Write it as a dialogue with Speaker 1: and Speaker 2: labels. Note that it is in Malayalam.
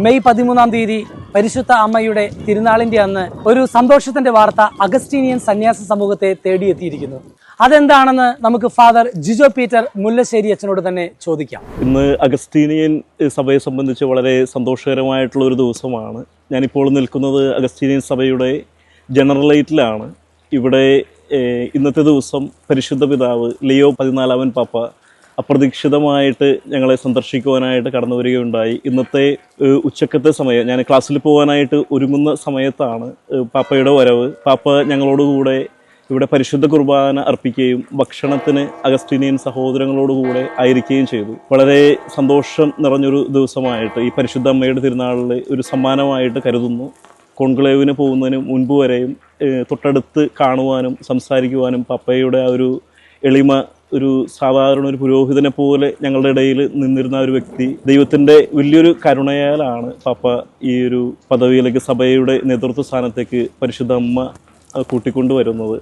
Speaker 1: മെയ് 13 പരിശുദ്ധ അമ്മയുടെ തിരുനാളിന്റെ അന്ന് ഒരു സന്തോഷത്തിന്റെ വാർത്ത അഗസ്റ്റീനിയൻ സന്യാസ സമൂഹത്തെ തേടിയെത്തിയിരിക്കുന്നു. അതെന്താണെന്ന് നമുക്ക് ഫാദർ ജിജോ പീറ്റർ മുല്ലശ്ശേരി അച്ഛനോട് തന്നെ ചോദിക്കാം.
Speaker 2: ഇന്ന് അഗസ്റ്റീനിയൻ സഭയെ സംബന്ധിച്ച് വളരെ സന്തോഷകരമായിട്ടുള്ള ഒരു ദിവസമാണ്. ഞാനിപ്പോൾ നിൽക്കുന്നത് അഗസ്റ്റീനിയൻ സഭയുടെ ജനറലേറ്റിലാണ്. ഇവിടെ ഇന്നത്തെ ദിവസം പരിശുദ്ധ പിതാവ് ലിയോ 14 പാപ്പ അപ്രതീക്ഷിതമായിട്ട് ഞങ്ങളെ സന്ദർശിക്കുവാനായിട്ട് കടന്നു വരികയുണ്ടായി. ഇന്നത്തെ ഉച്ചക്കത്തെ സമയം, ഞാൻ ക്ലാസ്സിൽ പോകാനായിട്ട് ഒരുങ്ങുന്ന സമയത്താണ് പാപ്പയുടെ വരവ്. പാപ്പ ഞങ്ങളോടുകൂടെ ഇവിടെ പരിശുദ്ധ കുർബാന അർപ്പിക്കുകയും ഭക്ഷണത്തിന് അഗസ്റ്റീനിയൻ സഹോദരങ്ങളോടുകൂടെ ആയിരിക്കുകയും ചെയ്തു. വളരെ സന്തോഷം നിറഞ്ഞൊരു ദിവസമായിട്ട് ഈ പരിശുദ്ധ അമ്മയുടെ തിരുനാളിൽ ഒരു സമ്മാനമായിട്ട് കരുതുന്നു. കോൺക്ലേവിന് പോകുന്നതിന് മുൻപ് വരെയും തൊട്ടടുത്ത് കാണുവാനും സംസാരിക്കുവാനും പാപ്പയുടെ ആ ഒരു എളിമ, ഒരു സാധാരണ ഒരു പുരോഹിതനെ പോലെ ഞങ്ങളുടെ ഇടയിൽ നിന്നിരുന്ന ഒരു വ്യക്തി, ദൈവത്തിൻ്റെ വലിയൊരു കരുണയാലാണ് പാപ്പ ഈ ഒരു പദവിയിലേക്ക്, സഭയുടെ നേതൃത്വ സ്ഥാനത്തേക്ക് പരിശുദ്ധ അമ്മ കൂട്ടിക്കൊണ്ടുവരുന്നത്.